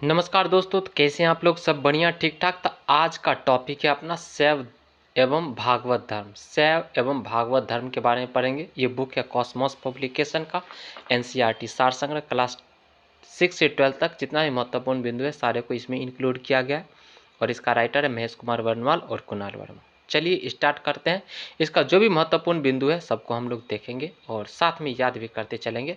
नमस्कार दोस्तों, तो कैसे हैं आप लोग? सब बढ़िया, ठीक ठाक। तो आज का टॉपिक है अपना शैव एवं भागवत धर्म। शैव एवं भागवत धर्म के बारे में पढ़ेंगे। ये बुक है कॉस्मोस पब्लिकेशन का, एनसीईआरटी सार संग्रह, क्लास 6 से 12 तक जितना भी महत्वपूर्ण बिंदु है सारे को इसमें इंक्लूड किया गया है। और इसका राइटर है महेश कुमार वर्णवाल और कुणाल वर्मा। चलिए स्टार्ट करते हैं। इसका जो भी महत्वपूर्ण बिंदु है सबको हम लोग देखेंगे और साथ में याद भी करते चलेंगे।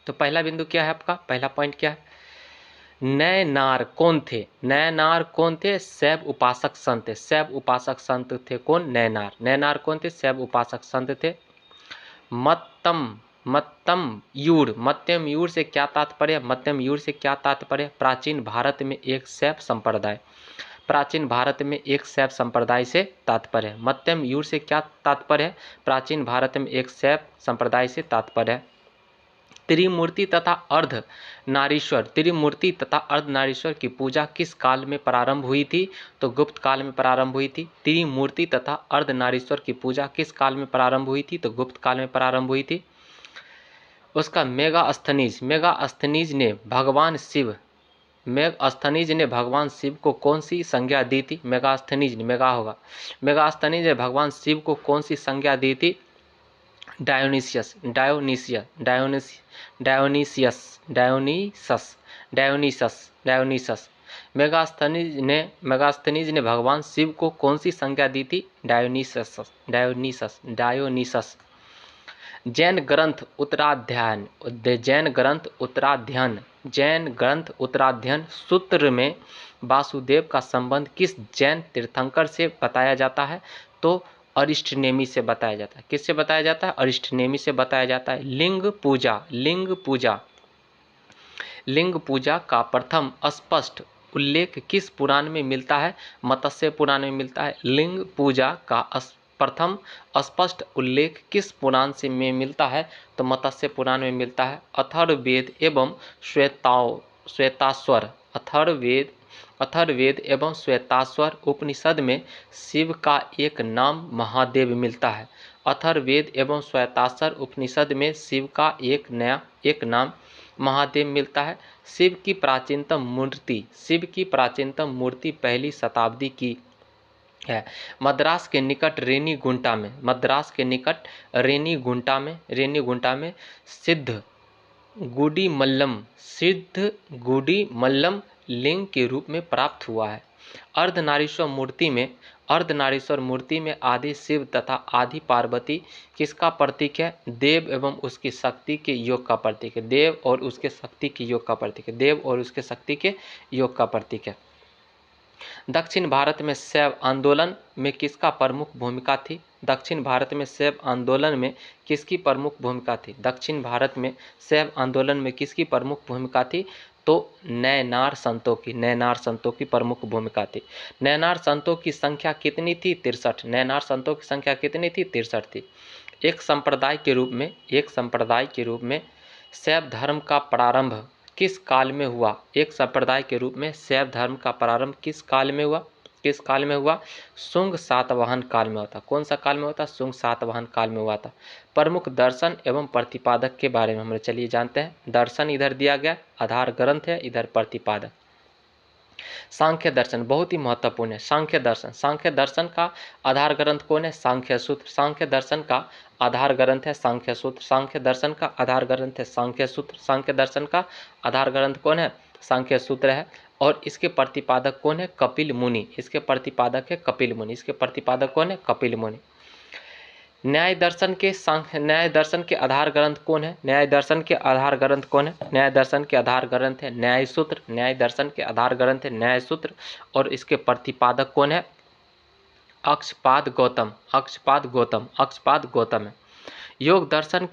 तो पहला बिंदु क्या है आपका? पहला पॉइंट क्या है? नैनार कौन थे? नैनार कौन थे? शैव उपासक संत। शैव उपासक संत थे कौन? नैनार। नैनार कौन थे? शैव उपासक संत थे। मत्तम मत्तम यूर। मत्यम यूर से क्या तात्पर्य? मत्यम यूर से क्या तात्पर्य? प्राचीन भारत में एक शैव संप्रदाय। प्राचीन भारत में एक शैव संप्रदाय से तात्पर्य है। मत्यम यूर से क्या तात्पर्य है? प्राचीन भारत में एक शैव संप्रदाय से तात्पर्य है। त्रिमूर्ति तथा अर्ध नारीश्वर। त्रिमूर्ति तथा अर्ध नारीश्वर की पूजा किस काल में प्रारंभ हुई थी? तो गुप्त काल में प्रारंभ हुई थी। त्रिमूर्ति तथा अर्ध नारीश्वर की पूजा किस काल में प्रारंभ हुई थी? तो गुप्त काल में प्रारंभ हुई थी। उसका मेगास्थनीज। मेगास्थनीज ने भगवान शिव मेगास्थनीज ने भगवान शिव को कौन सी संज्ञा दी थी? मेगास्थनीज ने, मेगा होगा, मेगास्थनीज ने भगवान शिव को कौन सी संज्ञा दी थी? Dionysius Dionysius Dionys Dionysius Dionysus Dionysus Dionysus. Megasthenes ने भगवान शिव को कौन सी संज्ञा दी थी? Dionysus Dionysus Dionysus. जैन ग्रंथ उत्तराध्यान। जैन ग्रंथ उत्तराध्ययन जैन ग्रंथ उत्तराध्ययन सूत्र में वासुदेव का संबंध किस जैन तीर्थंकर से बताया जाता है? तो अरिष्टनेमी से बताया जाता है। किससे बताया जाता है? अरिष्टनेमी से बताया जाता है। लिंग पूजा। लिंग पूजा का प्रथम स्पष्ट उल्लेख किस पुराण में मिलता है? मत्स्य पुराण में मिलता है। लिंग पूजा का प्रथम स्पष्ट उल्लेख किस पुराण से में मिलता है? तो मत्स्य पुराण में मिलता है। अथर्ववेद एवं श्वेताश्वर। अथर्ववेद एवं श्वेताश्वर उपनिषद में शिव का एक नाम महादेव मिलता है। अथर्ववेद एवं श्वेताश्वर उपनिषद में शिव का एक नाम महादेव मिलता है। शिव की प्राचीनतम मूर्ति पहली शताब्दी की है। मद्रास के निकट रेनीगुंटा में सिद्ध गुडी मल्लम लिंग के रूप में प्राप्त हुआ है। अर्धनारीश्वर मूर्ति में आदि शिव तथा आदि पार्वती किसका प्रतीक है? देव एवं उसकी शक्ति के योग का प्रतीक है। देव और उसके शक्ति के योग का प्रतीक है। देव और उसके शक्ति के योग का प्रतीक है। दक्षिण भारत में शैव आंदोलन में किसका प्रमुख भूमिका थी? दक्षिण भारत में शैव आंदोलन में किसकी प्रमुख भूमिका थी? दक्षिण भारत में शैव आंदोलन में किसकी प्रमुख भूमिका थी? तो नैनार संतों की प्रमुख भूमिका थी। नैनार संतों की संख्या कितनी थी? 63। नैनार संतों की संख्या कितनी थी? 63 थी। एक संप्रदाय के रूप में शैव धर्म का प्रारंभ किस काल में हुआ? एक संप्रदाय के रूप में शैव धर्म का प्रारंभ किस काल में हुआ? शुंग सातवाहन काल में हुआ था। कौन सा काल में हुआ था? शुंग सातवाहन काल में हुआ था। प्रमुख दर्शन एवं प्रतिपादक के बारे में हम चलिए जानते हैं। दर्शन इधर दिया गया, आधार ग्रंथ है, इधर प्रतिपादक। सांख्य दर्शन बहुत ही महत्वपूर्ण है। सांख्य दर्शन का आधार ग्रंथ कौन है? सांख्य सूत्र। सांख्य दर्शन का आधार ग्रंथ है सांख्य सूत्र। सांख्य दर्शन का आधार ग्रंथ है सांख्य सूत्र। सांख्य दर्शन का आधार ग्रंथ कौन है? सांख्य सूत्र है। और इसके प्रतिपादक कौन है? कपिल मुनि। इसके प्रतिपादक है कपिल मुनि। इसके प्रतिपादक कौन है? कपिल मुनि। न्याय दर्शन के आधार ग्रंथ कौन है? न्याय दर्शन के आधार ग्रंथ कौन है? न्याय दर्शन के आधार ग्रंथ है न्याय सूत्र। न्याय दर्शन के आधार ग्रंथ है न्याय सूत्र। और इसके प्रतिपादक कौन है? अक्षपाद गौतम है। योग दर्शन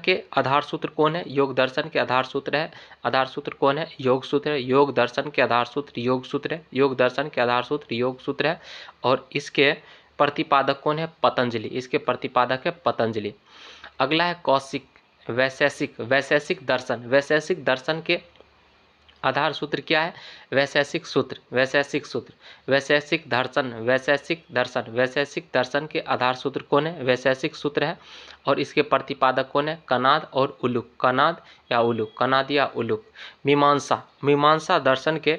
के आधार सूत्र कौन है? योग दर्शन के आधार सूत्र कौन है? योग सूत्र है। योग दर्शन के आधार सूत्र योग सूत्र है। योग दर्शन के आधार सूत्र योग सूत्र है। और इसके प्रतिपादक कौन है? पतंजलि। इसके प्रतिपादक है पतंजलि। अगला है कौशिक वैशेषिक दर्शन। वैशेषिक दर्शन के आधार सूत्र क्या है? वैशेषिक सूत्र, वैशेषिक सूत्र, वैशेषिक दर्शन, वैशेषिक दर्शन, वैशेषिक दर्शन के आधार सूत्र कौन है? वैशेषिक सूत्र है। और इसके प्रतिपादक कौन है? कनाद और उलूक, कनाद या उलूक, कनाद या उलूक। मीमांसा, मीमांसा दर्शन के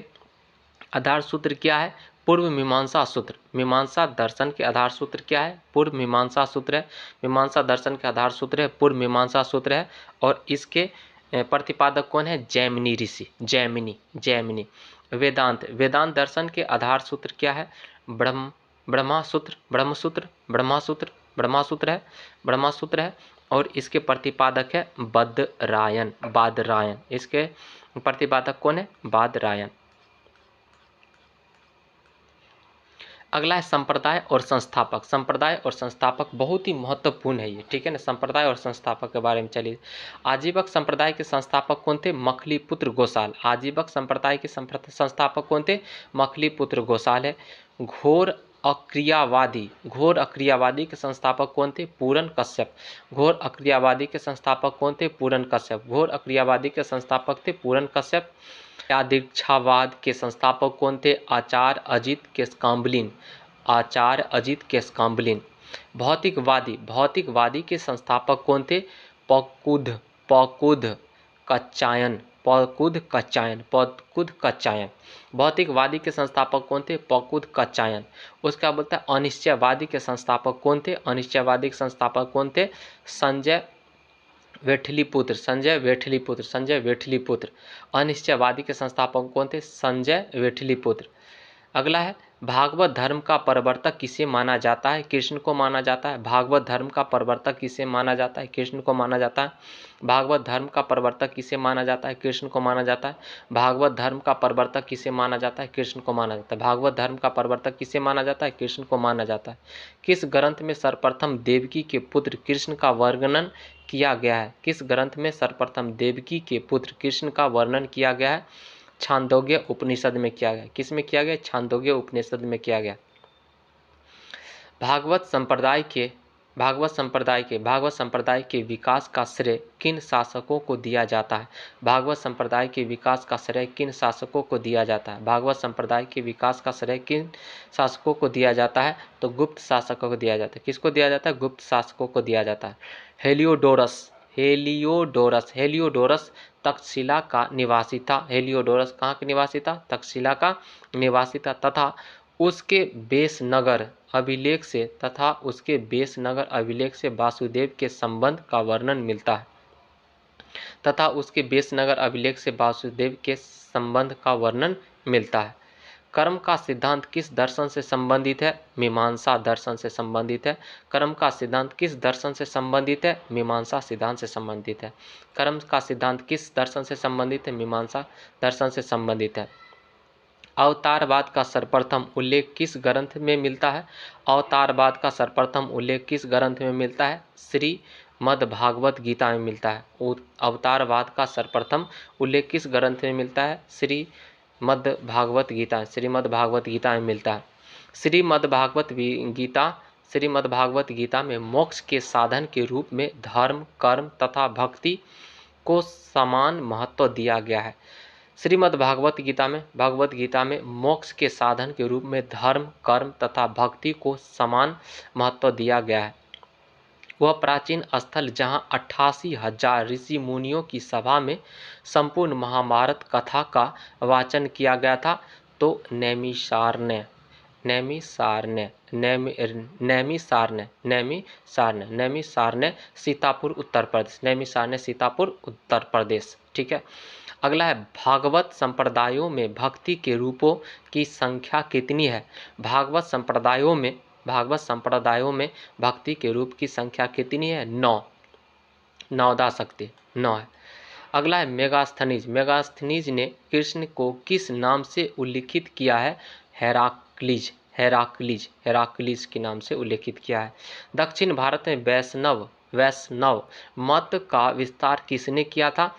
आधार सूत्र क्या है? पूर्व मीमांसा सूत्र। मीमांसा दर्शन के आधार सूत्र क्या है? पूर्व मीमांसा सूत्र है। मीमांसा दर्शन के आधार सूत्र है पूर्व मीमांसा सूत्र है। और इसके प्रतिपादक कौन है? जैमिनी ऋषि, जैमिनी, जैमिनी। वेदांत, वेदांत दर्शन के आधार सूत्र क्या है? ब्रह्मासूत्र, ब्रह्मसूत्र, ब्रह्मासूत्र, ब्रह्मासूत्र है, ब्रह्मासूत्र है। और इसके प्रतिपादक है बदरायन, बादरायन। इसके प्रतिपादक कौन है? बादरायन। अगला है संप्रदाय और संस्थापक। संप्रदाय और संस्थापक बहुत ही महत्वपूर्ण है ये, ठीक है ना। संप्रदाय और संस्थापक के बारे में चलिए। आजीवक संप्रदाय के संस्थापक कौन थे? मखलीपुत्र गोसाल। आजीवक संप्रदाय के संस्थापक कौन थे? मखलीपुत्र गोसाल है। घोर अक्रियावादी, घोर अक्रियावादी के संस्थापक कौन थे? पूरन कश्यप। घोर अक्रियावादी के संस्थापक कौन थे? पूरन कश्यप। घोर अक्रियावादी के संस्थापक थे पूरन कश्यप। दीक्षावाद के संस्थापक कौन थे? आचार्य अजित केशकाम्बलिन, आचार्य अजित केशकाम्बलिन। भौतिकवादी, भौतिकवादी के संस्थापक कौन थे? पकुद, पकुद कच्चायन, पकुद कच्चायन, पकुद कच्चायन। भौतिकवादी के संस्थापक कौन थे? पकुद कच्चायन। उसका बोलता है अनिश्चयवादी के संस्थापक कौन थे? अनिश्चयवादी के संस्थापक कौन थे? संजय वेठलीपुत्र, संजय वेठलीपुत्र, संजय वेठलीपुत्र। अनिश्चयवादी के संस्थापक कौन थे? संजय वेठलीपुत्र। अगला है भागवत धर्म का प्रवर्तक किसे माना जाता है? कृष्ण को माना जाता है। भागवत धर्म का प्रवर्तक किसे माना जाता है? कृष्ण को माना जाता है। भागवत धर्म का प्रवर्तक किसे माना जाता है? कृष्ण को माना जाता है। भागवत धर्म का प्रवर्तक किसे माना जाता है? कृष्ण को माना जाता है। भागवत धर्म का प्रवर्तक किसे माना जाता है? कृष्ण को माना जाता है। किस ग्रंथ में सर्वप्रथम देवकी के पुत्र कृष्ण का वर्णन किया गया है? किस ग्रंथ में सर्वप्रथम देवकी के पुत्र कृष्ण का वर्णन किया गया है? छांदोग्य उपनिषद में किया गया। किस में किया गया? छांदोग्य उपनिषद में किया गया। भागवत संप्रदाय के विकास का श्रेय किन शासकों को दिया जाता है? भागवत संप्रदाय के विकास का श्रेय किन शासकों को दिया जाता है? भागवत संप्रदाय के विकास का श्रेय किन शासकों को दिया जाता है? तो गुप्त शासकों को दिया जाता है। किसको दिया जाता है? गुप्त शासकों को दिया जाता है। हेलियोडोरस, हेलियोडोरस, हेलियोडोरस तक्षशिला का निवासी था। हेलियोडोरस कहाँ का निवासी था? तक्षशिला का निवासी था। तथा उसके बेसनगर अभिलेख से वासुदेव के संबंध का वर्णन मिलता है। तथा उसके बेसनगर अभिलेख से वासुदेव के संबंध का वर्णन मिलता है। कर्म का सिद्धांत किस दर्शन से संबंधित है? मीमांसा दर्शन से संबंधित है। कर्म का सिद्धांत किस दर्शन से संबंधित है? मीमांसा सिद्धांत से संबंधित है। कर्म का सिद्धांत किस दर्शन से संबंधित है? मीमांसा दर्शन से संबंधित है। अवतारवाद का सर्वप्रथम उल्लेख किस ग्रंथ में मिलता है? अवतारवाद का सर्वप्रथम उल्लेख किस ग्रंथ में मिलता है? श्रीमद्भागवत गीता में मिलता है। अवतारवाद का सर्वप्रथम उल्लेख किस ग्रंथ में मिलता है? श्रीमद्भागवत गीता, श्रीमद्भागवत गीता में मिलता है। श्रीमद्भागवत गीता में मोक्ष के साधन के रूप में धर्म, कर्म तथा भक्ति को समान महत्व दिया गया है। श्रीमद्भागवत गीता में मोक्ष के साधन के रूप में धर्म, कर्म तथा भक्ति को समान महत्व दिया गया है। वह प्राचीन स्थल जहां 88,000 ऋषि मुनियों की सभा में संपूर्ण महाभारत कथा का वाचन किया गया था। तो नैमिषारण्य, सीतापुर उत्तर प्रदेश, नैमिषारण्य सीतापुर उत्तर प्रदेश, ठीक है। अगला है भागवत संप्रदायों में भक्ति के रूपों की संख्या कितनी है? भागवत संप्रदायों में भक्ति के रूप की संख्या कितनी है? 9, नवदा शक्ति 9 है। अगला है मेगास्थनीज, मेगास्थनीज ने कृष्ण को किस नाम से उल्लेखित किया है? हेराक्लीज, हेराक्लीज, हेराक्लीज के नाम से उल्लेखित किया है। दक्षिण भारत में वैष्णव मत का विस्तार किसने किया था?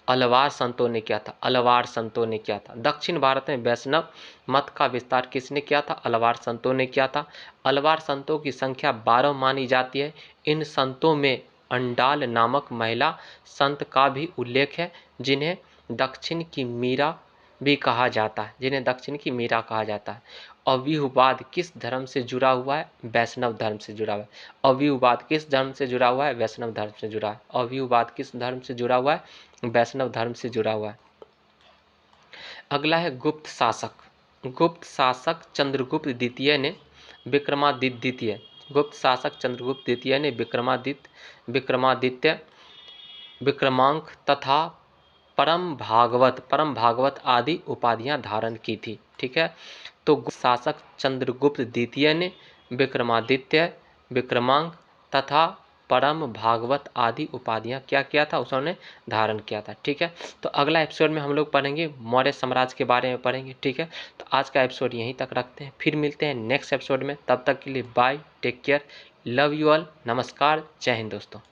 अलवार संतों ने किया था, अलवार संतों ने किया था। दक्षिण भारत में वैष्णव मत का विस्तार किसने किया था? अलवार संतों ने किया था। अलवार संतों की संख्या 12 मानी जाती है। इन संतों में अंडाल नामक महिला संत का भी उल्लेख है, जिन्हें दक्षिण की मीरा भी कहा जाता है, जिन्हें दक्षिण की मीरा कहा जाता है। अव्यूहवाद किस धर्म से जुड़ा हुआ है? वैष्णव धर्म से जुड़ा हुआ है। अव्यूहवाद किस धर्म से जुड़ा हुआ है? वैष्णव धर्म से जुड़ा है। अव्यूहवाद किस धर्म से जुड़ा हुआ है? वैष्णव धर्म से जुड़ा हुआ है। अगला है गुप्त शासक। गुप्त शासक चंद्रगुप्त द्वितीय ने विक्रमादित्य द्वितीय गुप्त शासक चंद्रगुप्त द्वितीय ने विक्रमादित्य, विक्रमांक तथा परम भागवत आदि उपाधियां धारण की थी। ठीक है, तो गुप्त शासक चंद्रगुप्त द्वितीय ने विक्रमादित्य, विक्रमांक तथा परम भागवत आदि उपाधियां क्या किया था? उन्होंने धारण किया था। ठीक है, तो अगला एपिसोड में हम लोग पढ़ेंगे मौर्य साम्राज्य के बारे में पढ़ेंगे। ठीक है, तो आज का एपिसोड यहीं तक रखते हैं, फिर मिलते हैं नेक्स्ट एपिसोड में। तब तक के लिए bye, take care, love you all, नमस्कार, जय हिंद दोस्तों।